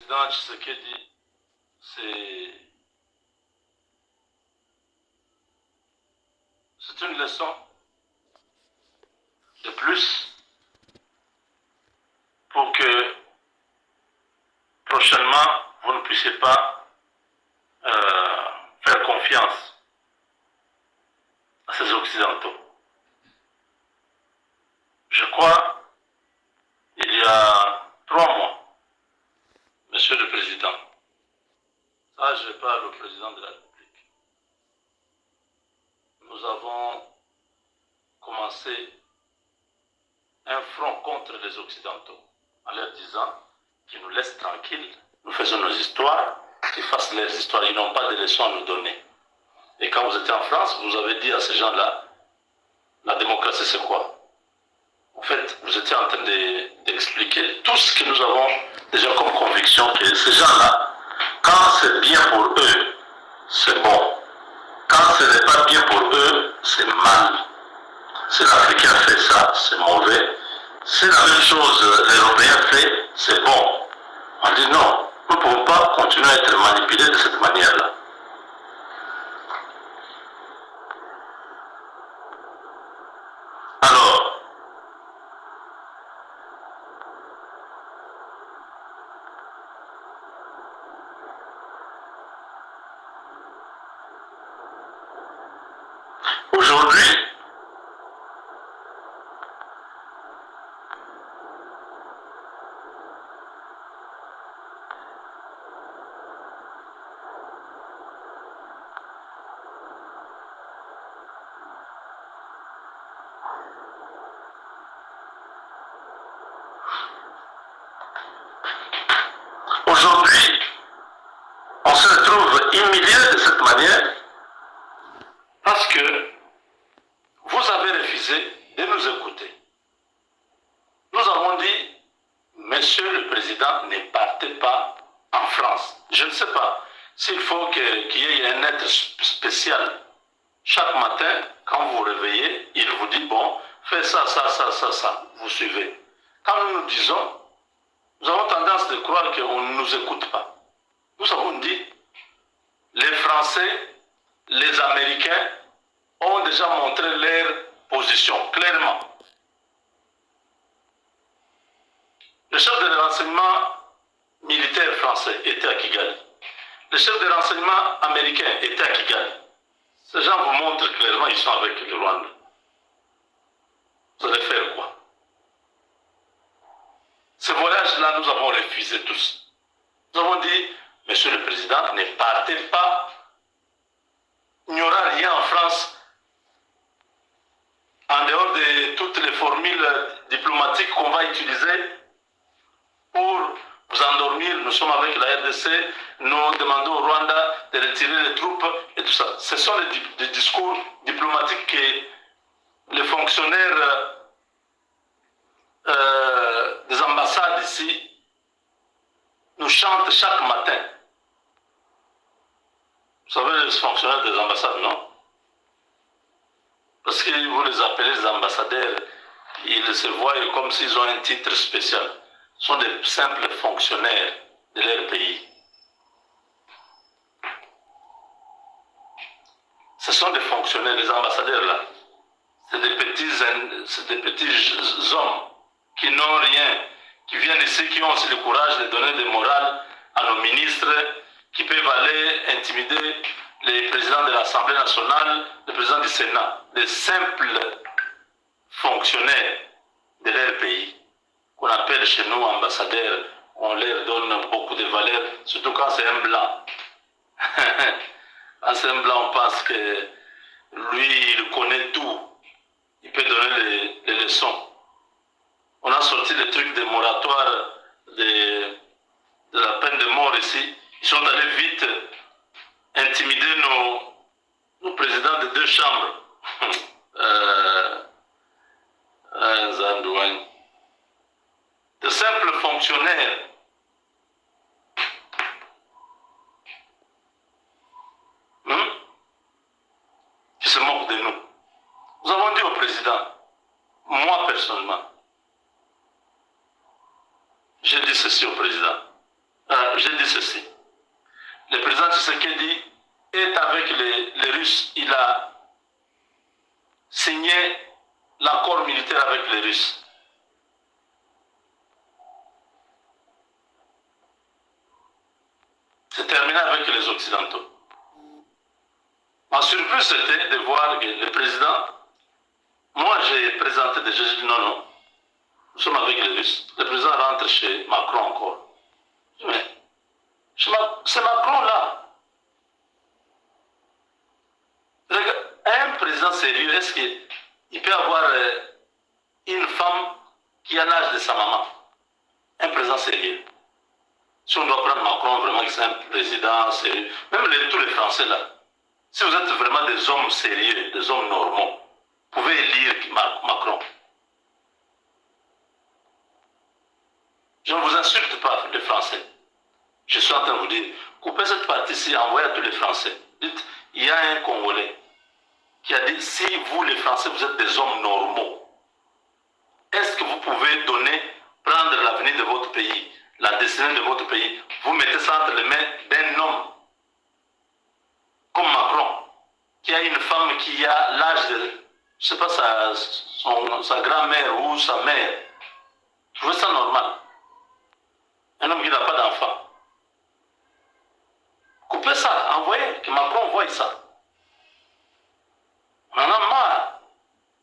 président Tshisekedi, c'est une leçon de plus pour que prochainement vous ne puissiez pas faire confiance à ces Occidentaux. Je crois, il y a 3 mois, Monsieur le Président, ça je parle au Président de la République, nous avons commencé un front contre les Occidentaux en leur disant qu'ils nous laissent tranquilles, nous faisons nos histoires, qu'ils fassent leurs histoires, ils n'ont pas de leçons à nous donner. Et quand vous étiez en France, vous avez dit à ces gens-là, la démocratie c'est quoi? En fait, vous étiez en train d'expliquer tout ce que nous avons déjà comme conviction, que ces gens-là, quand c'est bien pour eux, c'est bon. Quand ce n'est pas bien pour eux, c'est mal. Si l'Africain fait ça, c'est mauvais. Si la même chose l'Européen fait, c'est bon. On dit non, nous ne pouvons pas continuer à être manipulés de cette manière-là. Alors, aujourd'hui, on se retrouve humilié de cette manière parce que vous avez refusé de nous écouter. Nous avons dit, Monsieur le Président, ne partez pas en France. Je ne sais pas s'il faut qu'il y ait un être spécial. Chaque matin, quand vous vous réveillez, il vous dit, bon, fais ça, ça, ça, ça, ça. Vous suivez. Quand nous nous disons, nous avons tendance de croire qu'on ne nous écoute pas. Nous avons dit, les Français, les Américains ont déjà montré leur position clairement. Le chef de renseignement militaire français était à Kigali. Le chef de renseignement américain était à Kigali. Ces gens vous montrent clairement qu'ils sont avec le Rwanda. Vous allez faire quoi? Ce voyage-là, nous avons refusé tous. Nous avons dit, Monsieur le Président, ne partez pas. Il n'y aura rien en France en dehors de toutes les formules diplomatiques qu'on va utiliser pour vous endormir. Nous sommes avec la RDC, nous demandons au Rwanda de retirer les troupes et tout ça. Ce sont des discours diplomatiques que les fonctionnaires des ambassades ici nous chantent chaque matin. Vous savez, les fonctionnaires des ambassades, non? Parce que vous les appelez les ambassadeurs, ils se voient comme s'ils ont un titre spécial. Ce sont des simples fonctionnaires de leur pays. Ce sont des fonctionnaires, les ambassadeurs là. C'est des petits hommes qui n'ont rien, qui viennent ici, qui ont aussi le courage de donner des morales à nos ministres, qui peuvent aller intimider les présidents de l'Assemblée nationale, le président du Sénat, des simples fonctionnaires de leur pays, qu'on appelle chez nous ambassadeurs. On leur donne beaucoup de valeur, surtout quand c'est un blanc. Quand c'est un blanc, on pense que lui, il connaît tout. Il peut donner les leçons. On a sorti des trucs de moratoire de la peine de mort ici. Ils sont allés vite intimider nos présidents de 2 chambres. De simples fonctionnaires. Qui se moquent de nous. Nous avons dit au président, moi personnellement, j'ai dit ceci au président. j'ai dit ceci. Le président Tshisekedi est avec les Russes. Il a signé l'accord militaire avec les Russes. C'est terminé avec les Occidentaux. Ma surprise, c'était de voir que le président, moi j'ai présenté déjà, j'ai dit non, non, nous sommes avec les Russes. Le président rentre chez Macron encore. Mais c'est Macron là. Un président sérieux, est-ce qu'il peut avoir une femme qui a l'âge de sa maman? Un président sérieux. Si on doit prendre Macron, vraiment que c'est un président sérieux. Même tous les Français là. Si vous êtes vraiment des hommes sérieux, des hommes normaux, vous pouvez élire Macron. Je ne vous insulte pas, les Français. Je suis en train de vous dire, coupez cette partie-ci, envoyez à tous les Français. Dites, il y a un Congolais qui a dit, si vous les Français, vous êtes des hommes normaux, est-ce que vous pouvez prendre l'avenir de votre pays, la destinée de votre pays, vous mettez ça entre les mains d'un homme comme Macron, qui a une femme qui a l'âge de, je ne sais pas, sa grand-mère ou sa mère. Je trouve ça normal. Un homme qui n'a pas d'enfant. Coupez ça, envoyez, que Macron voie ça. On en a marre.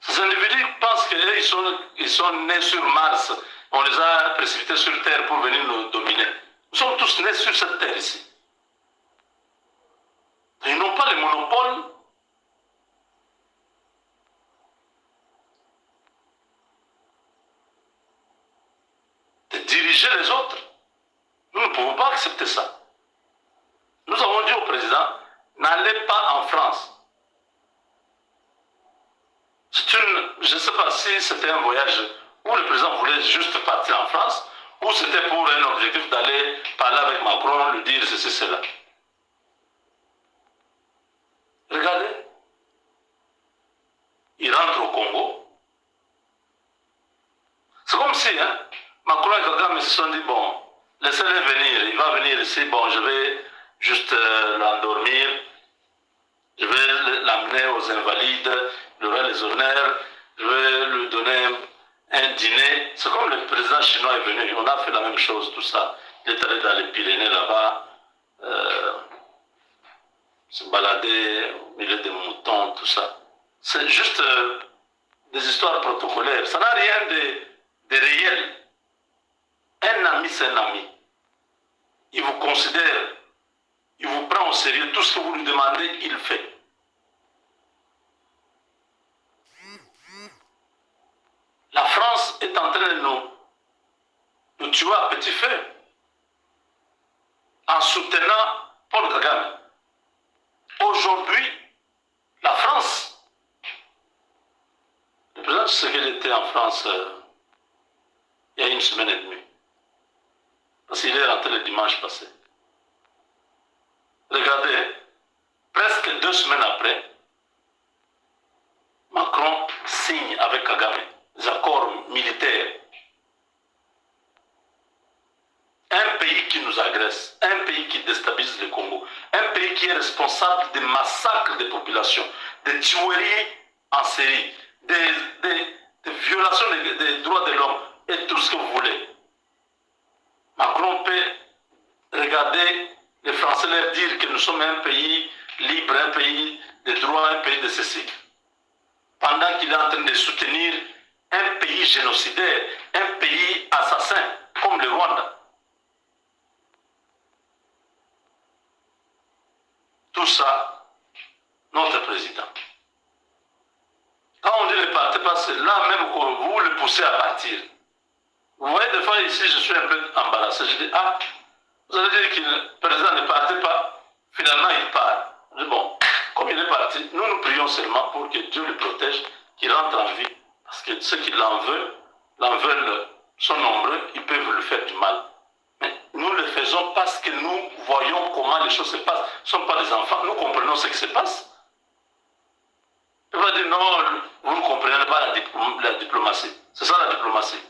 Ces individus pensent qu'ils sont nés sur Mars. On les a précipités sur Terre pour venir nous dominer. Nous sommes tous nés sur cette Terre ici. Ils n'ont pas le monopole de diriger les autres. Nous ne pouvons pas accepter ça. Nous avons dit au président, n'allez pas en France. Je ne sais pas si c'était un voyage où le président voulait juste partir en France, ou c'était pour un objectif d'aller parler avec Macron, lui dire ceci, cela. Regardez, il rentre au Congo. C'est comme si Macron et Kagame se sont dit, bon, laissez-le venir, il va venir ici, bon, je vais juste l'endormir, je vais l'amener aux Invalides, il aura les honneurs, je vais lui donner un dîner. C'est comme le président chinois est venu, on a fait la même chose, tout ça. Il est allé dans les Pyrénées là-bas, se balader au milieu des moutons, tout ça. C'est juste des histoires protocolaires. Ça n'a rien de réel. Un ami, c'est un ami. Il vous considère, il vous prend au sérieux. Tout ce que vous lui demandez, il fait. La France est en train de nous tuer à petit feu en soutenant Paul Kagame. Aujourd'hui, la France, le président Tshisekedi était en France il y a une semaine et demie. Parce qu'il est rentré le dimanche passé. Regardez, presque 2 semaines après, Macron signe avec Kagame des accords militaires. Un pays qui nous agresse, un pays qui déstabilise le Congo, un pays qui est responsable des massacres des populations, des tueries en série, des violations des droits de l'homme et tout ce que vous voulez. Macron peut regarder les Français leur dire que nous sommes un pays libre, un pays de droit, un pays de ceci, pendant qu'il est en train de soutenir un pays génocidaire, un pays assassin comme le Rwanda. Tout ça, notre président. Quand on dit ne partez pas, c'est là même que vous le poussez à partir. Vous voyez, des fois ici, je suis un peu embarrassé. Je dis, ah, vous allez dire que le président ne partait pas. Finalement, il part. Je dis, bon, comme il est parti, nous prions seulement pour que Dieu le protège, qu'il rentre en vie. Parce que ceux qui l'en veulent sont nombreux, ils peuvent lui faire du mal. Mais nous le faisons parce que nous voyons comment les choses se passent. Ce ne sont pas des enfants, nous comprenons ce qui se passe. Il va dire, non, vous ne comprenez pas la diplomatie. C'est ça la diplomatie.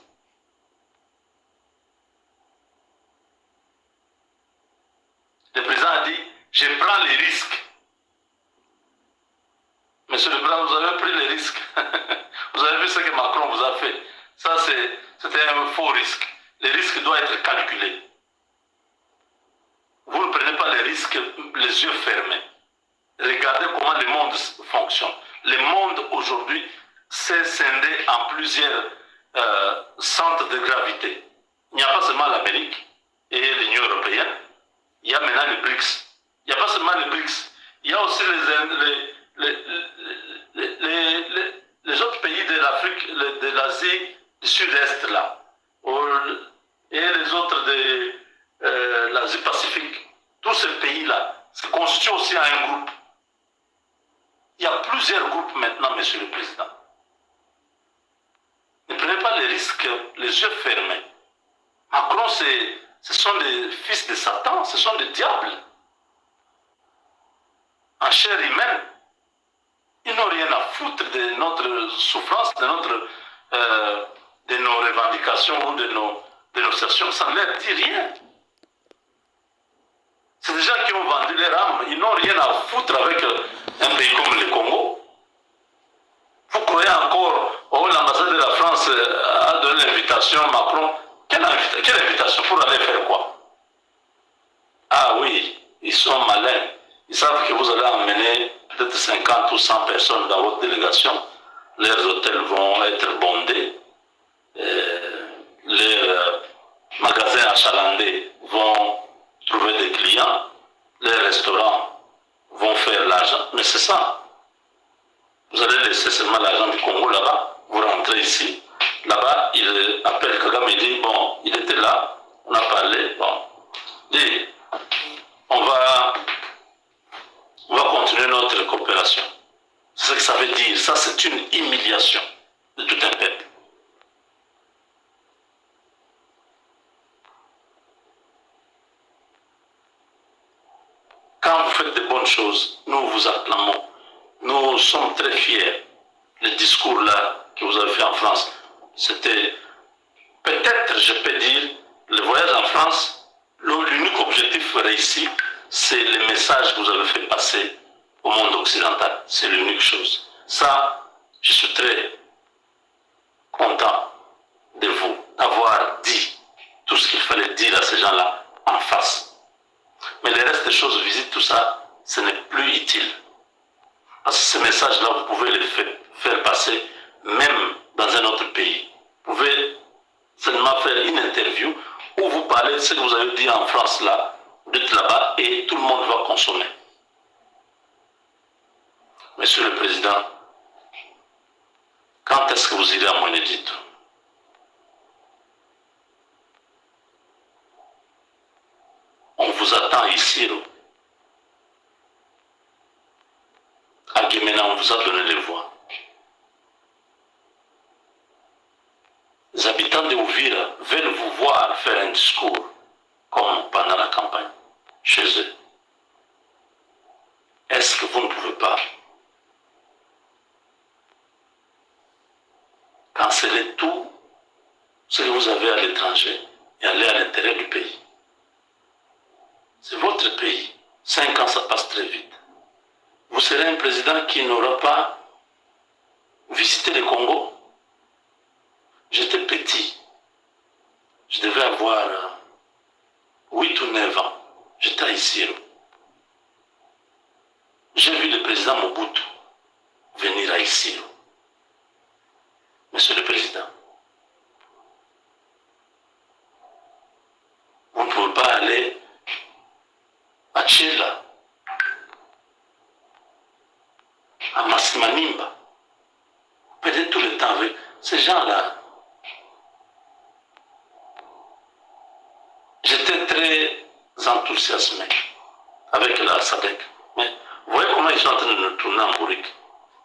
risque doit être calculé. Vous ne prenez pas les risques les yeux fermés. Regardez comment le monde fonctionne. Le monde aujourd'hui s'est scindé en plusieurs centres de gravité. Il n'y a pas seulement l'Amérique et l'Union européenne. Il y a maintenant les BRICS. Il n'y a pas seulement les BRICS. Il y a aussi les autres pays de l'Afrique, de l'Asie du Sud-Est là. Et les autres de l'Asie Pacifique. Tous ces pays-là se constituent aussi un groupe. Il y a plusieurs groupes maintenant, Monsieur le Président. Ne prenez pas les risques les yeux fermés. Macron, ce sont des fils de Satan, ce sont des diables. En chair humaine. Ils n'ont rien à foutre de notre souffrance, de nos revendications ou de nos actions. Ça ne leur dit rien. C'est des gens qui ont vendu leur âme. Ils n'ont rien à foutre avec un pays comme le Congo. Vous croyez encore, oh, l'ambassade de la France a donné l'invitation à Macron. Quelle invitation? Pour aller faire quoi? Ah oui, ils sont malins. Ils savent que vous allez emmener peut-être 50 ou 100 personnes dans votre délégation. Leurs hôtels vont être bondés. Leurs magasins achalandés vont trouver des clients. Les restaurants vont faire l'argent. Mais c'est ça. Vous allez laisser seulement l'argent du Congo là-bas. Vous rentrez ici. Là-bas, il appelle Kagame et dit, bon, il était là. On a parlé. Bon. Dit, on va continuer notre coopération. C'est ce que ça veut dire. Ça, c'est une humiliation de tout un peuple. Quand vous faites de bonnes choses, nous vous acclamons. Nous sommes très fiers. Le discours là que vous avez fait en France, c'était peut-être, je peux dire, le voyage en France, l'unique objectif réussi, c'est le message que vous avez fait passer au monde occidental. C'est l'unique chose. Ça, je suis très content de vous d'avoir dit tout ce qu'il fallait dire à ces gens-là en face. Mais le reste des choses, visite, tout ça, ce n'est plus utile. Parce que ces messages-là, vous pouvez les faire passer même dans un autre pays. Vous pouvez seulement faire une interview où vous parlez de ce que vous avez dit en France là, vous dites là-bas et tout le monde va consommer. Monsieur le Président, quand est-ce que vous irez à Monédito? On vous attend ici. À Guémena, on vous a donné les voix. Les habitants de Ouvira veulent vous voir faire un discours comme pendant la campagne, chez eux. Est-ce que vous ne pouvez pas canceller tout ce que vous avez à l'étranger et aller à l'intérieur du pays? C'est votre pays. 5 ans, ça passe très vite. Vous serez un président qui n'aura pas visité le Congo. J'étais petit. Je devais avoir 8 ou 9 ans. J'étais à Isiro. J'ai vu le président Mobutu venir à Isiro. Monsieur le Président, vous ne pouvez pas aller à Tchela, à Massimanimba, perdez tout le temps avec ces gens-là. J'étais très enthousiasmé avec la SADC. Mais vous voyez comment ils sont en train de nous tourner en bourrique.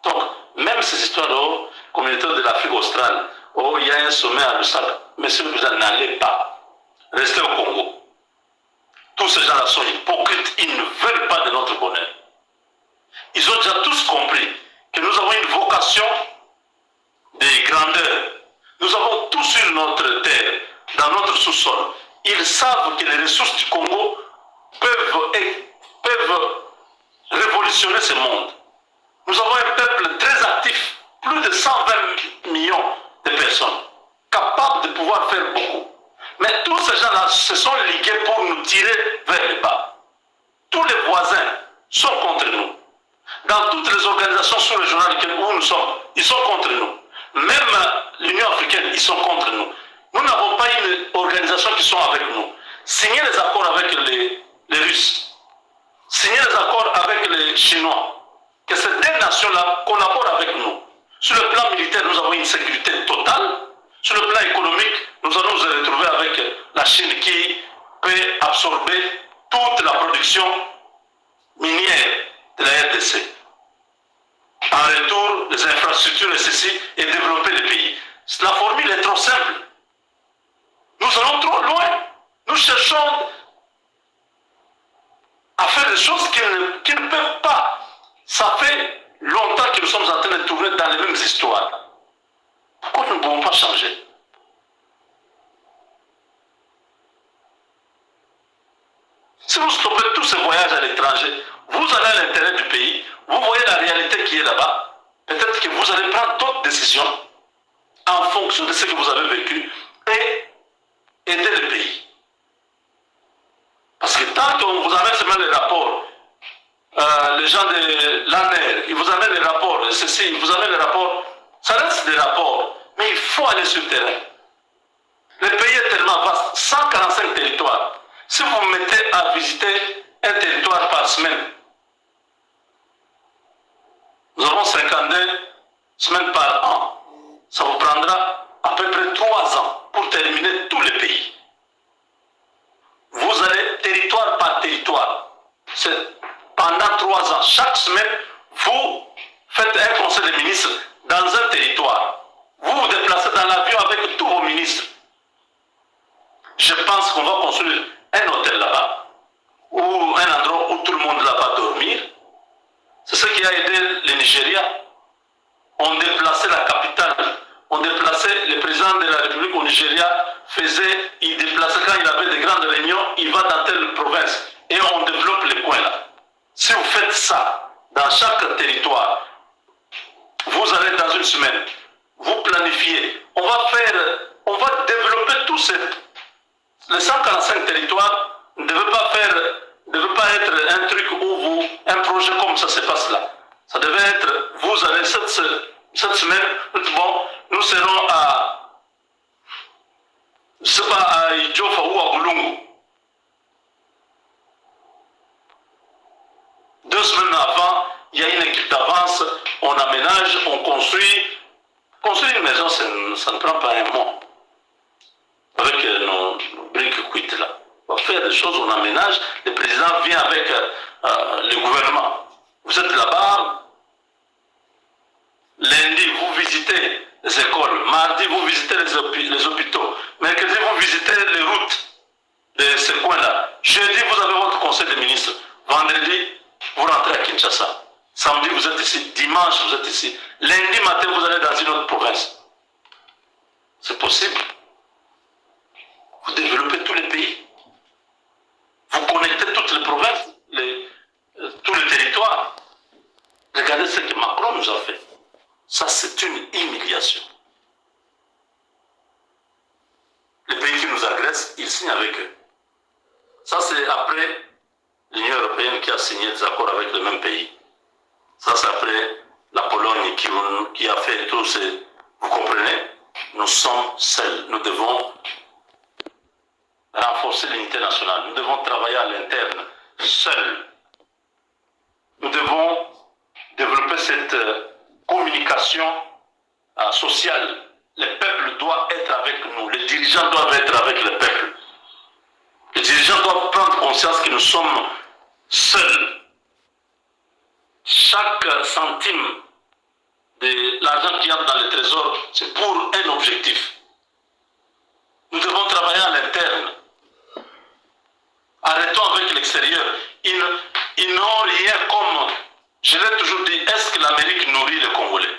Donc, même ces histoires-là, communauté de l'Afrique australe, oh, il y a un sommet à Lusaka, monsieur le Président, n'allez pas. Restez au Congo. Tous ces gens-là sont hypocrites, ils ne veulent pas de notre bonheur. Ils ont déjà tous compris que nous avons une vocation de grandeur. Nous avons tout sur notre terre, dans notre sous-sol. Ils savent que les ressources du Congo peuvent révolutionner ce monde. Nous avons un peuple très actif, plus de 120 millions de personnes, capables de pouvoir faire beaucoup. Mais tous où nous sommes, ils sont contre nous. Même l'Union africaine, ils sont contre nous. Nous n'avons pas une organisation qui soit avec nous. Signer les accords avec les Russes, signer les accords avec les Chinois, que ces deux nations-là collaborent avec nous. Sur le plan militaire, nous avons une sécurité totale. Sur le plan économique, nous allons nous retrouver avec la Chine qui peut absorber toute la production minière de la RDC. En retour, les infrastructures et ceci, et développer le pays. La formule est trop simple. Nous allons trop loin. Nous cherchons à faire des choses qui ne peuvent pas. Ça fait longtemps que nous sommes en train de tourner dans les mêmes histoires. Pourquoi nous ne pouvons pas changer? Si vous stoppez tous ces voyages à l'étranger, vous allez à l'intérieur du pays, vous voyez la réalité qui est là-bas, peut-être que vous allez prendre d'autres décisions en fonction de ce que vous avez vécu et aider le pays. Parce que tant qu'on vous amène seulement les rapports, les gens de l'ANER, ils vous amènent les rapports, ceci, ils vous amènent les rapports, ça reste des rapports, mais il faut aller sur le terrain. Le pays est tellement vaste, 145 territoires. Si vous vous mettez à visiter un territoire par semaine, nous avons 52 semaines par an. Ça vous prendra à peu près 3 ans pour terminer tous les pays. Vous allez territoire par territoire. Pendant 3 ans, chaque semaine, vous faites un conseil des ministres dans un territoire. Vous vous déplacez dans l'avion avec tous vos ministres. Je pense qu'on va construire un hôtel là-bas, ou un endroit où tout le monde là va dormir. C'est ce qui a aidé le Nigeria. On déplaçait la capitale, on déplaçait le président de la République au Nigeria, il déplaçait quand il avait des grandes réunions, il va dans telle province et on développe les coins là. Si vous faites ça dans chaque territoire, vous allez dans une semaine, vous planifiez, on va développer tous les 145 territoires ne devait pas être un truc où un projet comme ça se passe là. Ça devait être, vous allez cette semaine, bon, nous serons je sais pas, à Idjofa ou à Boulungu. 2 semaines avant, il y a une équipe d'avance, on aménage, on construit. Construire une maison, ça ne prend pas un mois. Avec nos briques cuites là. On va faire des choses, on aménage, le président vient avec le gouvernement. Vous êtes là-bas, lundi vous visitez les écoles, mardi vous visitez les hôpitaux, mercredi vous visitez les routes de ces coins-là, jeudi vous avez votre conseil des ministres, vendredi vous rentrez à Kinshasa, samedi vous êtes ici, dimanche vous êtes ici, lundi matin vous allez dans une autre province. C'est possible. Vous développez tous les pays. Vous connectez toutes les provinces, tous les territoires. Regardez ce que Macron nous a fait. Ça, c'est une humiliation. Les pays qui nous agressent, ils signent avec eux. Ça, c'est après l'Union européenne qui a signé des accords avec le même pays. Ça, c'est après la Pologne qui a fait tout ce... Vous comprenez? Nous sommes seuls. Nous devons renforcer l'unité nationale. Nous devons travailler à l'interne, seuls. Nous devons développer cette communication sociale. Le peuple doit être avec nous. Les dirigeants doivent être avec le peuple. Les dirigeants doivent prendre conscience que nous sommes seuls. Chaque centime de l'argent qui entre dans le trésor, c'est pour un objectif. Nous devons travailler à l'interne. Arrêtons avec l'extérieur. Ils n'ont rien comme... Je l'ai toujours dit, est-ce que l'Amérique nourrit les Congolais?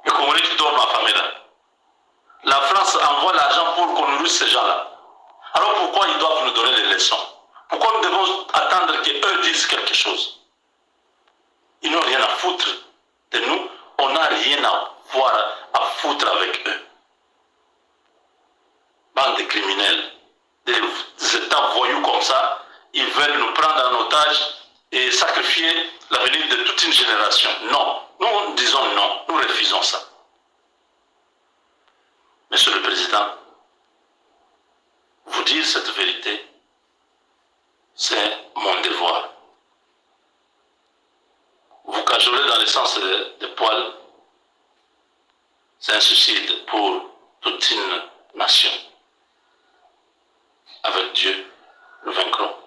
Les Congolais qui dorment affamés là. La France envoie l'argent pour qu'on nourrisse ces gens-là. Alors pourquoi ils doivent nous donner des leçons? Pourquoi nous devons attendre qu'eux disent quelque chose? Ils n'ont rien à foutre de nous. On n'a rien à foutre avec eux. Bande de criminels, des États voyous comme ça, ils veulent nous prendre en otage et sacrifier l'avenir de toute une génération. Non, nous disons non, nous refusons ça. Monsieur le Président, vous dire cette vérité, c'est mon devoir. Vous cajoler dans le sens des poils, c'est un suicide pour toute une nation. Avec Dieu, nous vaincrons.